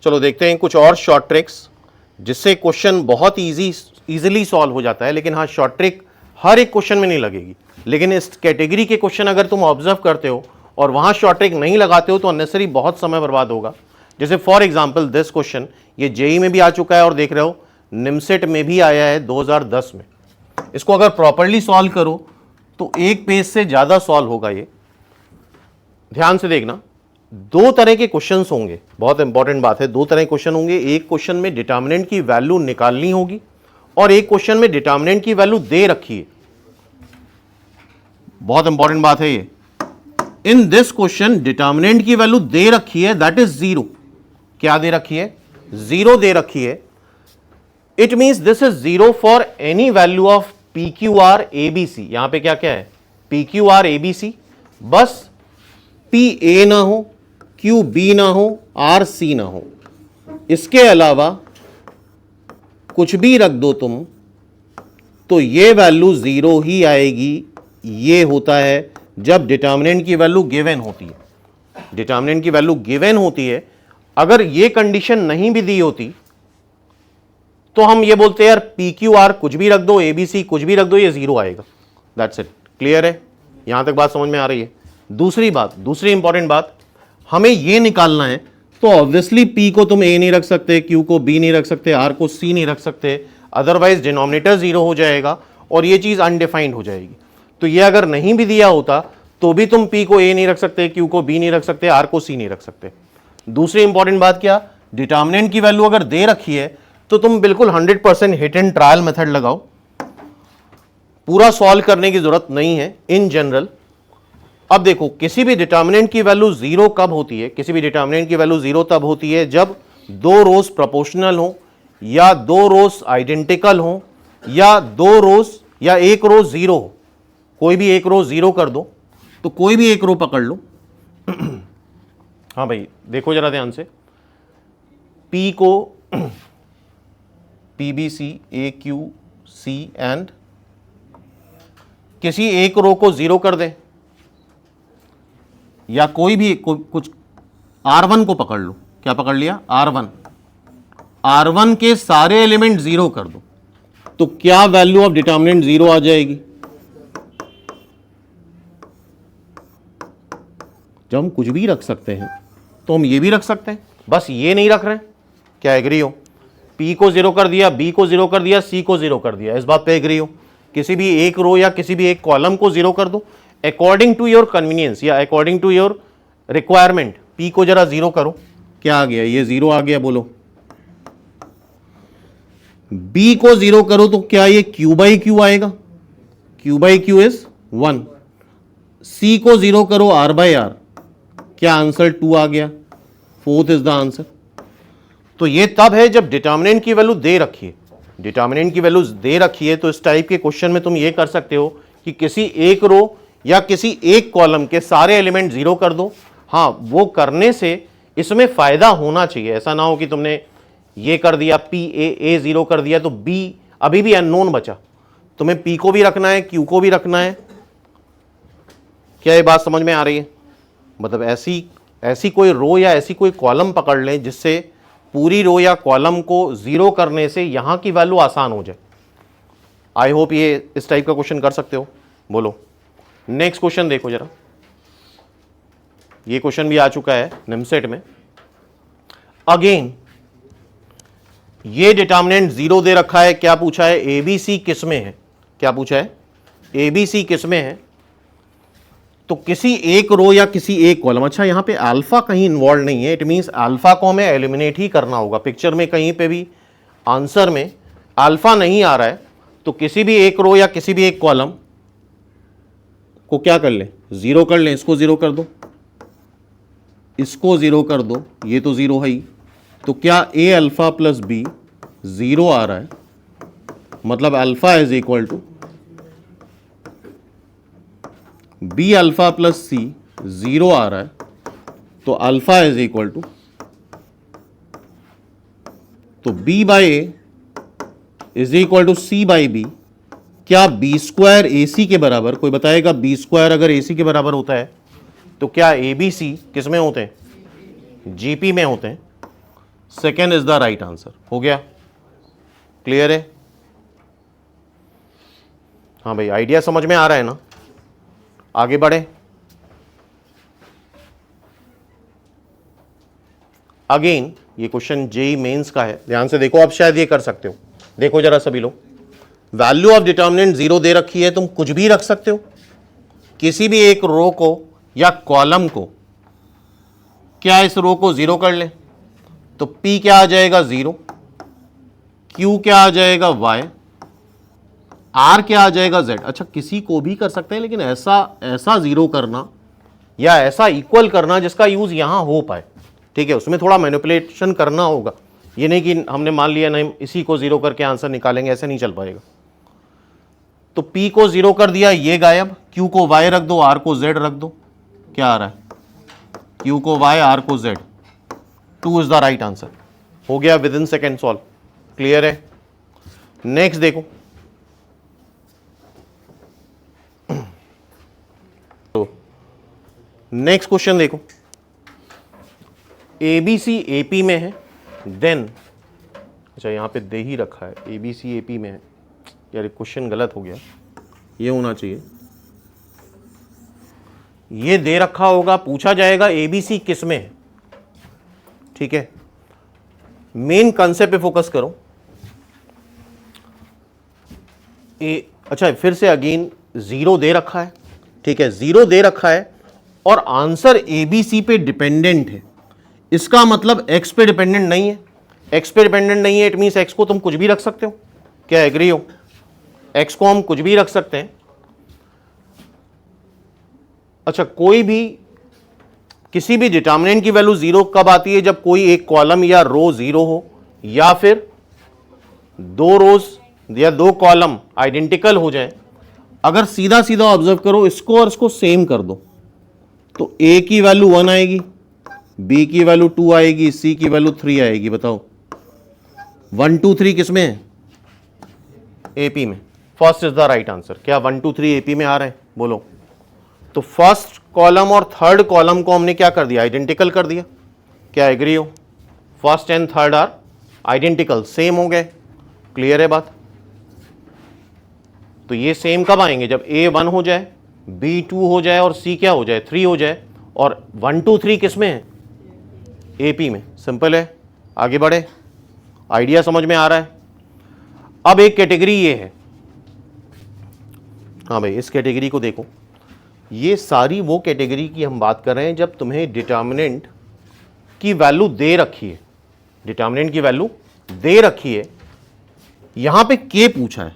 चलो देखते हैं कुछ और शॉर्ट ट्रिक्स जिससे क्वेश्चन बहुत इजीली सॉल्व हो जाता है। लेकिन हाँ, शॉर्ट ट्रिक हर एक क्वेश्चन में नहीं लगेगी, लेकिन इस कैटेगरी के क्वेश्चन अगर तुम ऑब्जर्व करते हो और वहां शॉर्ट ट्रिक नहीं लगाते हो तो अननेसेसरी बहुत समय बर्बाद होगा। जैसे फॉर एग्जांपल दिस क्वेश्चन, ये जेई में भी आ चुका है और देख रहे हो निमसेट में भी आया है 2010 में। इसको अगर प्रॉपरली सॉल्व करो तो एक पेज से ज्यादा सॉल्व होगा। ये ध्यान से देखना, दो तरह के क्वेश्चंस होंगे, बहुत इंपॉर्टेंट बात है, दो तरह के क्वेश्चन होंगे। एक क्वेश्चन में डिटर्मिनेंट की वैल्यू निकालनी होगी और एक क्वेश्चन में डिटर्मिनेंट की वैल्यू दे रखी है। बहुत इंपॉर्टेंट बात है ये। इन दिस क्वेश्चन डिटर्मिनेंट की वैल्यू दे रखी है, दैट इज 0। क्या दे रखी है? 0 दे रखी है। It means this is 0 for any value of P Q R A B C. यहां पे क्या क्या है? P Q R A B C, बस पी ए ना हो, क्यू बी ना हो, आर सी ना हो। इसके अलावा कुछ भी रख दो तुम तो ये वैल्यू 0 ही आएगी। ये होता है जब डिटर्मिनेंट की वैल्यू गिवन होती है। डिटर्मिनेंट की वैल्यू गिवन होती है। अगर ये कंडीशन नहीं भी दी होती तो हम ये बोलते हैं यार पी क्यू आर कुछ भी रख दो, ए बी सी कुछ भी रख दो, ये 0 आएगा। That's it. क्लियर है? यहां तक बात समझ में आ रही है? दूसरी बात, दूसरी इंपॉर्टेंट बात, हमें ये निकालना है तो ऑब्वियसली पी को तुम ए नहीं रख सकते, क्यू को बी नहीं रख सकते, आर को सी नहीं रख सकते, अदरवाइज डिनोमिनेटर 0 हो जाएगा और ये चीज अनडिफाइंड हो जाएगी। तो ये अगर नहीं भी दिया होता तो भी तुम पी को ए नहीं रख सकते, क्यू को बी नहीं रख सकते, आर को सी नहीं रख सकते। दूसरी इंपॉर्टेंट बात क्या? डिटर्मिनेंट की वैल्यू अगर दे रखी है तो तुम बिल्कुल 100% हिट एंड ट्रायल मेथड लगाओ, पूरा सॉल्व करने की जरूरत नहीं है इन जनरल। अब देखो, किसी भी डिटर्मिनेंट की वैल्यू 0 कब होती है? किसी भी डिटर्मिनेंट की वैल्यू 0 तब होती है जब दो रोज प्रोपोर्शनल हो, या दो रोज आइडेंटिकल हो, या दो रोज या एक रो 0 हो। कोई भी एक रो 0 कर दो तो कोई भी एक रो पकड़ लो। हाँ भाई देखो जरा ध्यान से, P को P B C A Q C and किसी एक रो को 0 कर दें, या कोई भी कुछ R1 को पकड़ लो। क्या पकड़ लिया? R1। R1 के सारे एलिमेंट 0 कर दो तो क्या वैल्यू ऑफ डिटर्मिनेंट 0 आ जाएगी? जब हम कुछ भी रख सकते हैं तो हम ये भी रख सकते हैं, बस ये नहीं रख रहे हैं। क्या एग्री हो? P को 0 कर दिया, B को 0 कर दिया, C को 0 कर दिया, इस बात पे एग्री हो? किसी भी एक रो या किसी भी एक कॉलम को 0 कर दो अकॉर्डिंग टू योर कन्वीनियंस या according to your requirement. P को जरा 0 करो, क्या आ गया? ये 0 आ गया, बोलो। B को 0 करो तो क्या ये Q बाई Q आएगा? Q by Q is 1। C को 0 करो R बाई R, क्या आंसर 2 आ गया? 4th is the answer. तो ये तब है जब डिटर्मिनेंट की वैल्यू दे रखी है। डिटर्मिनेंट की वैल्यू दे रखी है तो इस टाइप के क्वेश्चन में तुम ये कर सकते हो कि किसी एक रो या किसी एक कॉलम के सारे एलिमेंट 0 कर दो। हाँ, वो करने से इसमें फायदा होना चाहिए। ऐसा ना हो कि तुमने ये कर दिया, P A 0 कर दिया तो B अभी भी अननोन बचा। तुम्हें P को भी रखना है, Q को भी रखना है। क्या ये बात समझ में आ रही है? मतलब ऐसी कोई रो या ऐसी कोई कॉलम पकड़ लें जिससे पूरी रो या कॉलम को 0 करने से यहां की वैल्यू आसान हो जाए। आई होप ये इस टाइप का क्वेश्चन कर सकते हो। बोलो नेक्स्ट क्वेश्चन देखो जरा। ये क्वेश्चन भी आ चुका है निमसेट में। अगेन ये डिटर्मिनेंट 0 दे रखा है। क्या पूछा है? ABC किस में है? क्या पूछा है? ABC किस में है? तो किसी एक रो या किसी एक कॉलम। अच्छा, यहां पे अल्फा कहीं इन्वॉल्व नहीं है, इट मींस अल्फा को हमें एलिमिनेट ही करना होगा। पिक्चर में कहीं पे भी आंसर में अल्फा नहीं आ रहा है तो किसी भी एक रो या किसी भी एक कॉलम को क्या कर ले? 0 कर ले। इसको 0 कर दो, इसको 0 कर दो, ये तो 0 है ही। तो क्या A अल्फा प्लस B 0 आ रहा है? मतलब alpha is equal to B alpha plus C 0 आ रहा है तो अल्फा इज इक्वल टू, तो B by A is equal to C by B. क्या B स्क्वायर AC के बराबर? कोई बताएगा B स्क्वायर अगर AC के बराबर होता है तो क्या ABC किस में होते हैं? GP में होते हैं। Second is the right answer. हो गया, क्लियर है? हाँ भाई, आइडिया समझ में आ रहा है ना? आगे बढ़े। अगेन ये क्वेश्चन जेई मेंस का है, ध्यान से देखो, आप शायद ये कर सकते हो। देखो जरा सभी लोग, वैल्यू ऑफ डिटर्मिनेंट 0 दे रखी है, तुम कुछ भी रख सकते हो, किसी भी एक रो को या कॉलम को। क्या इस रो को 0 कर ले तो P क्या आ जाएगा 0, Q क्या आ जाएगा y, R क्या आ जाएगा z। अच्छा, किसी को भी कर सकते हैं, लेकिन ऐसा 0 करना या ऐसा इक्वल करना जिसका यूज यहां हो पाए, ठीक है, उसमें थोड़ा मैनिपुलेशन करना होगा। ये नहीं कि हमने मान लिया नहीं इसी को 0 करके आंसर निकालेंगे, ऐसे नहीं चल पाएगा। तो P को 0 कर दिया, ये गायब, Q को y रख दो, R को z रख दो, क्या आ रहा है? Q को y, R को z, 2 is the right answer. हो गया, with in second solve. Clear है? नेक्स्ट देखो, तो नेक्स्ट क्वेश्चन देखो, ABC AP में है, देन, अच्छा यहां पे दे ही रखा है, ABC AP में है, यार क्वेश्चन गलत हो गया, ये होना चाहिए, ये दे रखा होगा, पूछा जाएगा ABC किस में है, ठीक है। मेन कंसेप्ट पे फोकस करो। अच्छा फिर से अगेन 0 दे रखा है, ठीक है, 0 दे रखा है और आंसर ABC पे डिपेंडेंट है, इसका मतलब x पे डिपेंडेंट नहीं है। x पे डिपेंडेंट नहीं है, इट मींस x को तुम कुछ भी रख सकते हो, क्या एग्री हो? x को हम कुछ भी रख सकते हैं। अच्छा, कोई भी किसी भी डिटर्मिनेंट की वैल्यू 0 कब आती है? जब कोई एक कॉलम या रो 0 हो, या फिर दो रोज या दो कॉलम आइडेंटिकल हो जाए। अगर सीधा सीधा ऑब्जर्व करो, इसको और इसको सेम कर दो, तो a की वैल्यू 1 आएगी, b की वैल्यू 2 आएगी, c की वैल्यू 3 आएगी। बताओ 1 2 3 किस में है? AP में। First is the right answer. क्या 1 2 3 AP में आ रहे हैं? बोलो। तो फर्स्ट कॉलम और थर्ड कॉलम को हमने क्या कर दिया? आइडेंटिकल कर दिया। क्या एग्री हो? First and third are identical, same हो गए। क्लियर है बात? तो ये सेम कब आएंगे? जब A 1 हो जाए, B 2 हो जाए और C क्या हो जाए? 3 हो जाए। और 1 2 3 किस में है? AP में। सिंपल है, आगे बढ़े। आइडिया समझ में आ रहा है? अब एक कैटेगरी ये है, हाँ भाई इस कैटेगरी को देखो, ये सारी वो कैटेगरी की हम बात कर रहे हैं जब तुम्हें डिटर्मिनेंट की वैल्यू दे रखी है, डिटर्मिनेंट की वैल्यू दे रखी है, यहां पे K पूछा है।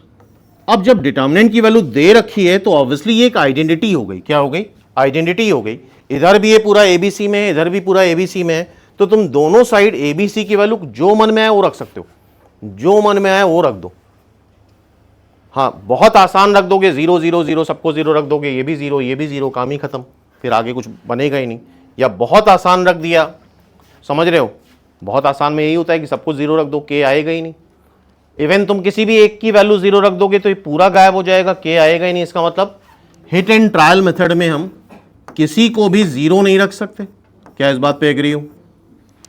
अब जब डिटर्मिनेंट की वैल्यू दे रखी है तो ऑब्वियसली ये एक आइडेंटिटी हो गई। क्या हो गई? आइडेंटिटी हो गई। इधर भी ये पूरा ABC में है, इधर भी पूरा ABC में है, तो तुम दोनों साइड ABC की वैल्यू जो मन में आए वो रख सकते हो, जो मन में आए वो रख दो। हाँ, बहुत आसान रख दोगे, 0 0 0 सबको 0 रख दोगे, ये भी 0 ये भी 0, काम ही खत्म, फिर आगे कुछ बनेगा ही नहीं। या बहुत आसान रख दिया, समझ रहे हो? बहुत आसान में यही होता है कि सबको 0 रख दो, K आएगा ही नहीं। इवन तुम किसी भी एक की वैल्यू 0 रख दोगे तो ये पूरा गायब हो जाएगा, K आएगा ही नहीं। इसका मतलब हिट एंड ट्रायल मेथड में हम किसी को भी 0 नहीं रख सकते। क्या इस बात पे एग्री हो?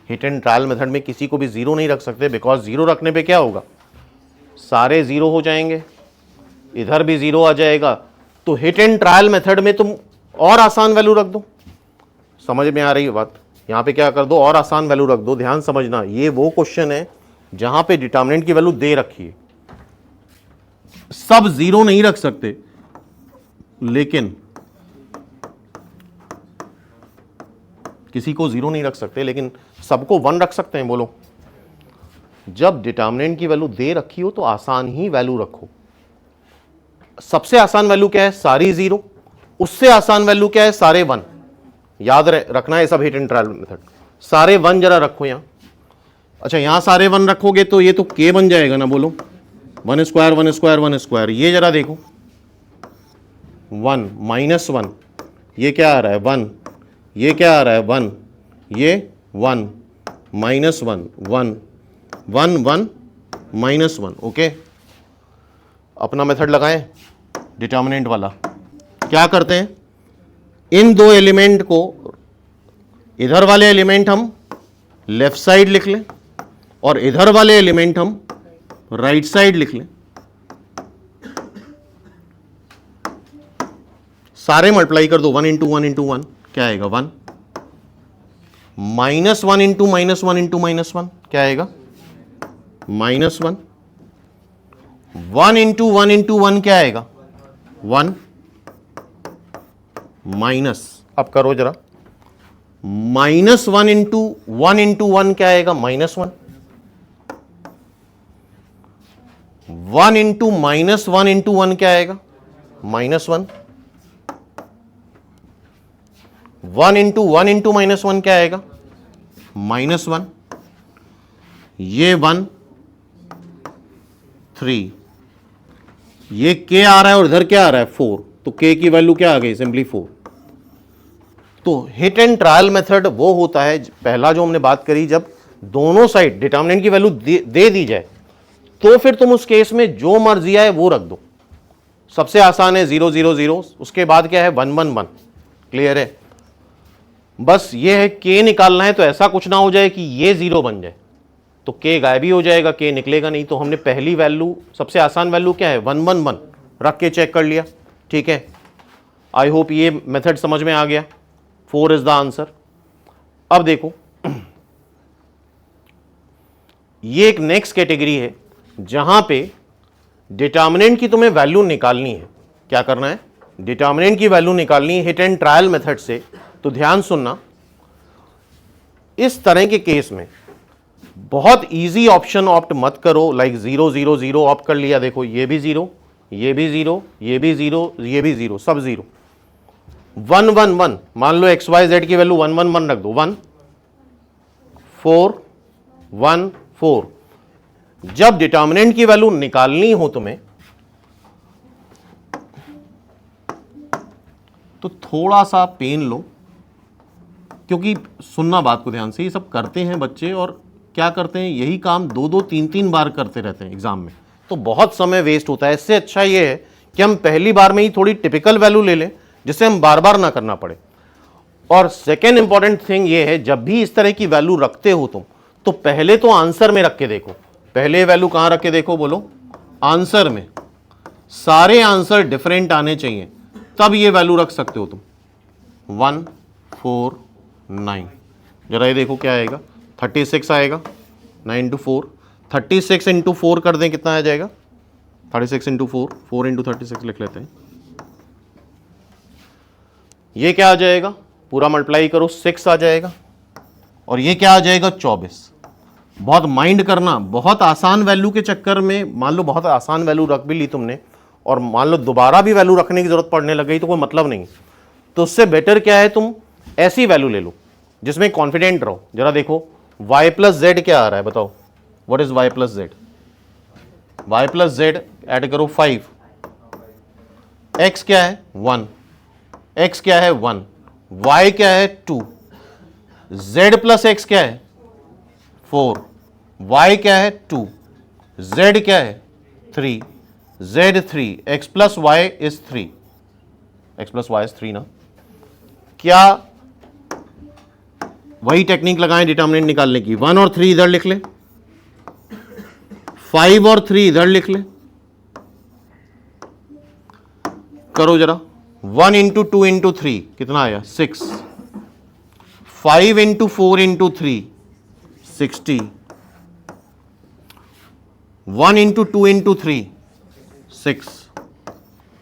हिट एंड ट्रायल मेथड में किसी को भी 0 नहीं रख सकते, बिकॉज 0 रखने पे क्या होगा? सारे 0 हो जाएंगे, इधर भी 0 आ जाएगा। तो हिट एंड ट्रायल मेथड में तुम और आसान वैल्यू रख दो। समझ में आ रही है बात? यहां पे क्या कर दो? और आसान वैल्यू रख दो। ध्यान समझना, ये वो क्वेश्चन है जहां पे डिटर्मिनेंट की वैल्यू दे रखी है। सब 0 नहीं रख सकते, लेकिन किसी को 0 नहीं रख सकते, लेकिन सबको 1 रख सकते हैं। बोलो। जब डिटर्मिनेंट की वैल्यू दे रखी हो तो आसान ही वैल्यू रखो। सबसे आसान वैल्यू क्या है? सारी 0। उससे आसान वैल्यू क्या है? सारे 1। याद रखना है सब हिट एंड ट्रायल मेथड। सारे 1 जरा रखो यहां। अच्छा, यहां सारे 1 रखोगे तो ये तो K बन जाएगा ना। बोलो 1 स्क्वायर 1 स्क्वायर 1 स्क्वायर। ये जरा देखो 1 -1, ये क्या आ रहा है? 1। ये क्या आ रहा है? 1। ये 1 -1 1 1 1 -1। ओके, अपना मेथड लगाएं डिटर्मिनेंट वाला। क्या करते हैं? इन दो एलिमेंट को, इधर वाले एलिमेंट हम लेफ्ट साइड लिख लें और इधर वाले एलिमेंट हम राइट साइड लिख लें, सारे मल्टीप्लाई कर दो, 1 इंटू 1 इंटू 1 क्या आएगा 1, -1 इंटू -1 इंटू -1 क्या आएगा -1, 1 इंटू 1 इंटू 1 क्या आएगा 1 माइनस, अब करो जरा, -1 इंटू 1 इंटू 1 क्या आएगा -1, 1 इंटू -1 इंटू 1 क्या आएगा -1, 1 इंटू 1 इंटू -1 क्या आएगा -1, ये 1 3, ये k आ रहा है और इधर क्या आ रहा है 4, तो k की वैल्यू क्या आ गई सिंपली 4। तो हिट एंड ट्रायल मेथड वो होता है, पहला जो हमने बात करी, जब दोनों साइड डिटर्मिनेंट की वैल्यू दे दी जाए तो फिर तुम उस केस में जो मर्जी आए वो रख दो। सबसे आसान है 0 0 0, उसके बाद क्या है 1 1 1, क्लियर है। बस ये है k निकालना है, तो ऐसा कुछ ना हो जाए कि ये 0 बन जाए तो k गायब ही हो जाएगा, k निकलेगा नहीं। तो हमने पहली वैल्यू, सबसे आसान वैल्यू क्या है 1 1 1 रख के चेक कर लिया, ठीक है। आई होप ये मेथड समझ में आ गया, 4 इज द आंसर। अब देखो ये एक नेक्स्ट कैटेगरी है जहां पे डिटर्मिनेंट की तुम्हें वैल्यू निकालनी है। क्या करना है, डिटर्मिनेंट की वैल्यू निकालनी है हिट एंड ट्रायल मेथड से। तो ध्यान सुनना, इस तरह के केस में बहुत इजी ऑप्शन ऑप्ट मत करो, लाइक 0 0 0 ऑप्ट कर लिया, देखो ये भी 0, ये भी 0, ये भी 0, ये भी 0, सब 0। 1 1 1, मान लो एक्स वाई जेड की वैल्यू 1 1 1 रख दो, 1 4 1 4। जब डिटर्मिनेंट की वैल्यू निकालनी हो तुम्हें तो थोड़ा सा पेन लो, क्योंकि सुनना बात को ध्यान से, ये सब करते हैं बच्चे और क्या करते हैं, यही काम 2 2 3 3 बार करते रहते हैं एग्जाम में, तो बहुत समय वेस्ट होता है। इससे अच्छा ये है कि हम पहली बार में ही थोड़ी टिपिकल वैल्यू ले लें जिससे हम बार बार ना करना पड़े। और सेकेंड इंपॉर्टेंट थिंग ये है, जब भी इस तरह की वैल्यू रखते हो तुम, तो पहले तो आंसर में रख के देखो। पहले वैल्यू कहां रख के देखो, बोलो आंसर में। सारे आंसर डिफरेंट आने चाहिए, तब ये वैल्यू रख सकते हो तुम। 1 4 9, जरा ये देखो क्या आएगा, 36 आएगा, 9 इंटू 4, 36 इंटू 4 कर दें कितना आ जाएगा, 36 इंटू 4, 4 इंटू 36 लिख लेते हैं। ये क्या आ जाएगा, पूरा मल्टीप्लाई करो 6 आ जाएगा, और ये क्या आ जाएगा 24। बहुत माइंड करना, बहुत आसान वैल्यू के चक्कर में, मान लो बहुत आसान वैल्यू रख भी ली तुमने और मान लो दोबारा भी वैल्यू रखने की जरूरत पड़ने लग गई तो कोई मतलब नहीं। तो उससे बेटर क्या है, तुम ऐसी वैल्यू ले लो जिसमें कॉन्फिडेंट रहो। जरा देखो y प्लस जेड क्या आ रहा है, बताओ what is y plus Z. y plus Z add करो 5, x क्या है 1, x क्या है 1, y क्या है 2, z प्लस x क्या है 4, y क्या है 2, z क्या है 3, z 3, x plus y is 3, x plus y is 3 ना। क्या वही टेक्निक लगाएं डिटर्मिनेंट निकालने की, 1 और 3 इधर लिख ले, 5 और 3 इधर लिख ले, करो जरा। 1 इंटू 2 इंटू 3 कितना आया 6, 5 into 4 into 3 60, 1 into 2 into 3 6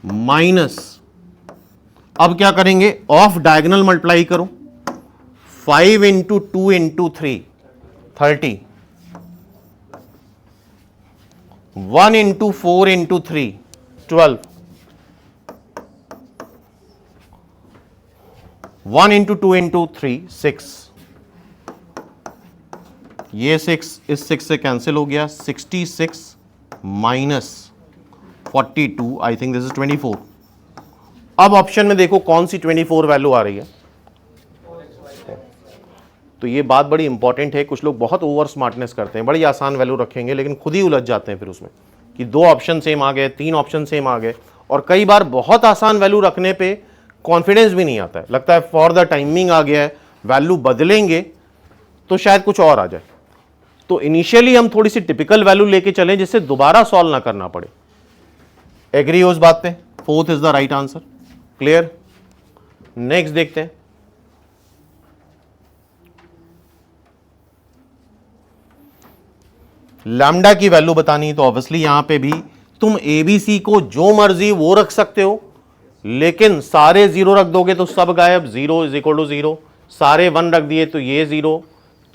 minus, अब क्या करेंगे, ऑफ डायगोनल मल्टीप्लाई करो, 5 into 2 into 3 30, 1 into 4 into 3 12, 1 into 2 into 3 6, ये 6 इस 6 से कैंसिल हो गया, 66 minus 42, I think this is 24। अब ऑप्शन में देखो कौन सी 24 वैल्यू आ रही है। तो ये बात बड़ी इंपॉर्टेंट है, कुछ लोग बहुत ओवर स्मार्टनेस करते हैं, बड़ी आसान वैल्यू रखेंगे लेकिन खुद ही उलझ जाते हैं फिर उसमें कि 2 ऑप्शन सेम आ गए, 3 ऑप्शन सेम आ गए, और कई बार बहुत आसान वैल्यू रखने पे कॉन्फिडेंस भी नहीं आता है, लगता है फॉर द टाइमिंग आ गया है, वैल्यू बदलेंगे तो शायद कुछ और आ जाए। तो इनिशियली हम थोड़ी सी टिपिकल वैल्यू लेके चलें जिससे दोबारा सॉल्व ना करना पड़े। एग्री हो इस बात पे? Fourth is the right answer. Clear? Next देखते हैं। लैम्डा की वैल्यू बतानी, तो ऑब्वियसली यहां पे भी तुम एबीसी को जो मर्जी वो रख सकते हो, लेकिन सारे जीरो रख दोगे तो सब गायब, 0 इज इक्वल टू 0, सारे 1 रख दिए तो ये 0।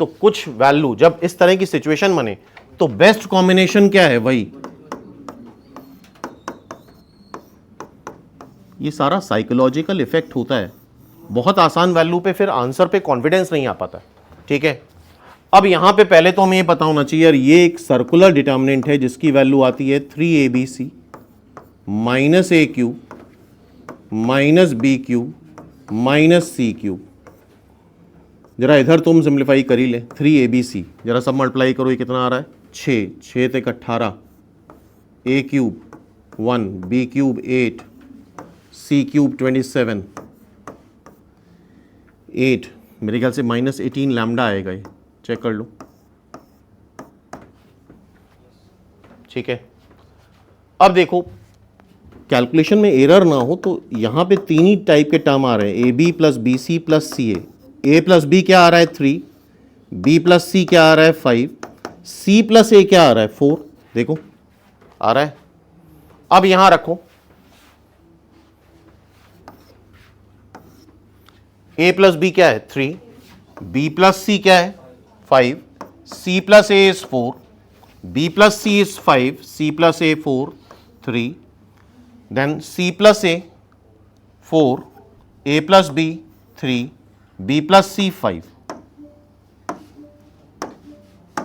तो कुछ वैल्यू जब इस तरह की सिचुएशन बने तो बेस्ट कॉम्बिनेशन क्या है? वही, ये सारा साइकोलॉजिकल इफेक्ट होता है। बहुत आसान वैल्यू पे फिर आंसर पे कॉन्फिडेंस नहीं आ पाता। ठीक है, अब यहां पे पहले तो हमें ये पता होना चाहिए यार, ये एक सर्कुलर डिटर्मिनेंट है जिसकी वैल्यू आती है 3abc minus a cube minus b cube minus c cube. जरा इधर तुम सिंप्लीफाई कर ही ले, 3abc जरा सब मल्टीप्लाई करो, ये कितना आ रहा है? 6, 6 तक 18, ए क्यूब 1, बी क्यूब 8, सी क्यूब 27, 8, मेरे ख्याल से माइनस 18 लैम्डा आएगा, ये चेक कर लो। ठीक है, अब देखो कैलकुलेशन में एरर ना हो तो यहां पे तीन ही टाइप के टर्म आ रहे हैं, A B plus B C plus C A plus B क्या आ रहा है 3, बी प्लस सी क्या आ रहा है 5, सी प्लस ए क्या आ रहा है 4, देखो आ रहा है। अब यहां रखो ए प्लस बी क्या है 3, बी प्लस सी क्या है 5, C plus A is 4, B plus C is 5, C plus A 4, 3, then C plus A 4, A plus B 3, B plus C 5।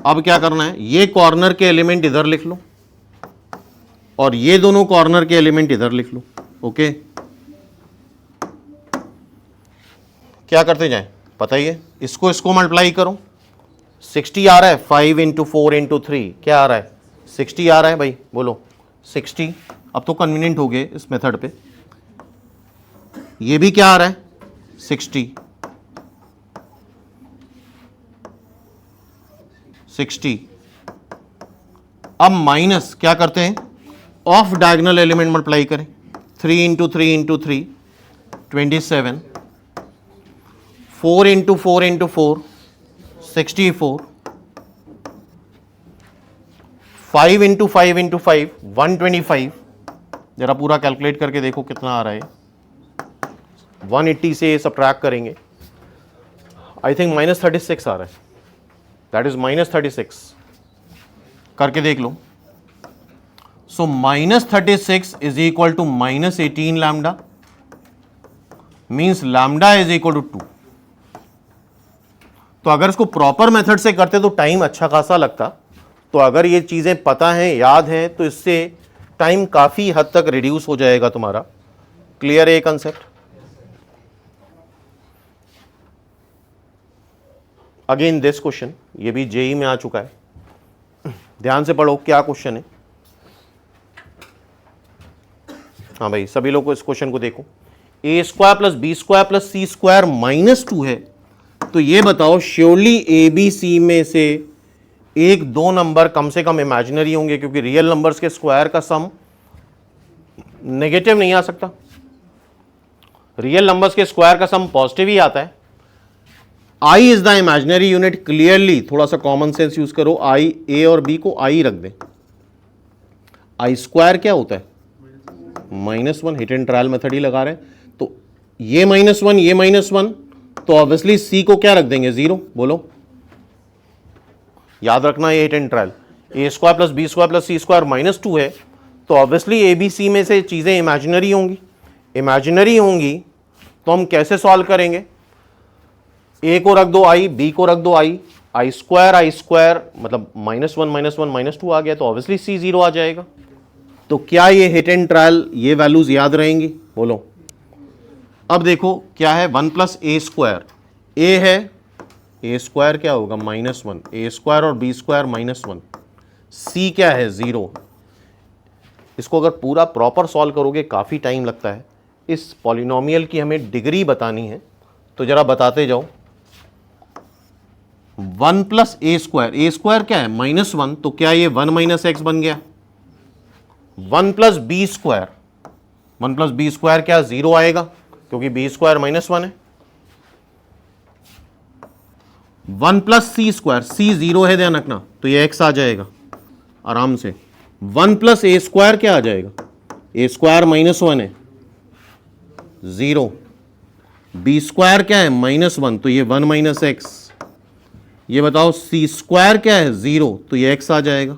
अब क्या करना है, ये कॉर्नर के एलिमेंट इधर लिख लो और ये दोनों कॉर्नर के एलिमेंट इधर लिख लो। ओके, क्या करते जाएं पता ही है, इसको मल्टीप्लाई करो, 60 आ रहा है, 5 इंटू 4 इंटू 3 क्या आ रहा है 60 आ रहा है भाई, बोलो 60। अब तो कन्वीनियंट हो गए इस मेथड पे, ये भी क्या आ रहा है 60, 60। अब माइनस क्या करते हैं, ऑफ डायगोनल एलिमेंट मल्टीप्लाई करें, 3 into 3 into 3 27, 4 into 4 into 4 64, 5 into 5 into 5 125। जरा पूरा कैलकुलेट करके देखो कितना आ रहा है, 180 से सब्ट्रैक्ट करेंगे, आई थिंक -36 आ रहा है, दैट इज -36 करके देख लो। So -36 is equal to -18 lambda, means lambda is equal to 2। तो अगर इसको प्रॉपर मेथड से करते तो टाइम अच्छा खासा लगता, तो अगर ये चीजें पता हैं, याद हैं, तो इससे टाइम काफी हद तक रिड्यूस हो जाएगा तुम्हारा। क्लियर है ये कंसेप्ट? अगेन दिस क्वेश्चन, ये भी जेई में आ चुका है, ध्यान से पढ़ो क्या क्वेश्चन है। हाँ भाई सभी लोग को इस क्वेश्चन को देखो, a square plus B square plus C square -2 है, तो ये बताओ श्योरली ए बी सी में से एक दो नंबर कम से कम इमेजिनरी होंगे, क्योंकि रियल नंबर्स के स्क्वायर का सम नेगेटिव नहीं आ सकता, रियल नंबर्स के स्क्वायर का सम पॉजिटिव ही आता है। I is the imaginary unit, clearly थोड़ा सा कॉमन सेंस यूज करो, आई ए और बी को आई रख दें। आई स्क्वायर क्या होता है -1, हिट एंड ट्रायल मेथड ही लगा रहे हैं, तो ये -1 ये -1, तो ऑब्वियसली सी को क्या रख देंगे 0, बोलो याद रखना ये hit and trial. A square plus B square plus C square -2 है, तो ऑब्वियसली ए बी सी में से चीजें इमेजिनरी होंगी, इमेजिनरी होंगी तो हम कैसे सॉल्व करेंगे, ए को रख दो आई, बी को रख दो आई स्क्वायर मतलब -1 -2 आ गया, तो ऑब्वियसली सी 0 आ जाएगा। तो क्या ये हिट एंड ट्रायल ये वैल्यूज याद रहेंगी, बोलो। अब देखो क्या है, 1 प्लस ए स्क्वायर, ए है, ए स्क्वायर क्या होगा -1, ए स्क्वायर और बी स्क्वायर -1, सी क्या है 0। इसको अगर पूरा प्रॉपर सॉल्व करोगे काफ़ी टाइम लगता है, इस पॉलिनोमियल की हमें डिग्री बतानी है, तो जरा बताते जाओ। 1 प्लस ए स्क्वायर क्या है -1, तो क्या ये 1 माइनस एक्स बन गया। 1 plus B square, 1 plus B square क्या 0 आएगा क्योंकि बी स्क्वायर -1 है। 1 प्लस सी स्क्वायर, सी 0 है ध्यान रखना, तो ये एक्स आ जाएगा आराम से। 1 प्लस ए स्क्वायर क्या आ जाएगा, ए स्क्वायर -1 है 0, बी स्क्वायर क्या है -1, तो ये 1 माइनस एक्स। ये बताओ सी स्क्वायर क्या है 0, तो ये एक्स आ जाएगा।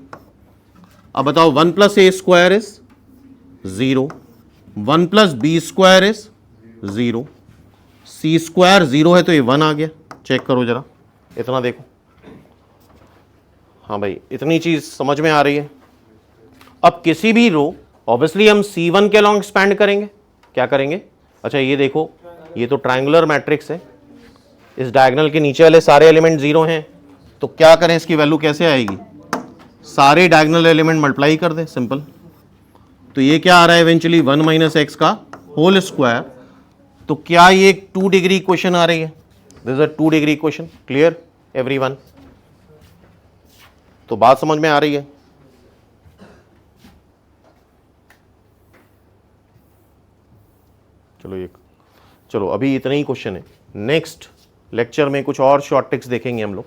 अब बताओ 1 plus A square is 0, 1 plus B square is 0, C square 0 है तो ये 1 आ गया। चेक करो जरा, इतना देखो। हाँ भाई, इतनी चीज समझ में आ रही है। अब किसी भी रो ऑब्वियसली हम C1 के अलॉन्ग एक्सपैंड करेंगे। क्या करेंगे, अच्छा ये देखो, ये तो ट्रायंगुलर मैट्रिक्स है, इस डायगोनल के नीचे वाले सारे एलिमेंट 0 हैं, तो क्या करें, इसकी वैल्यू कैसे आएगी, सारे डायगोनल एलिमेंट मल्टीप्लाई कर दें, सिंपल। तो ये क्या आ रहा है इवेंचुअली 1 माइनस एक्स का होल स्क्वायर। तो क्या ये एक 2 डिग्री इक्वेशन आ रही है, this is a 2 degree equation. Clear everyone, तो बात समझ में आ रही है। चलो अभी इतना ही क्वेश्चन है, नेक्स्ट लेक्चर में कुछ और शॉर्ट ट्रिक्स देखेंगे हम लोग।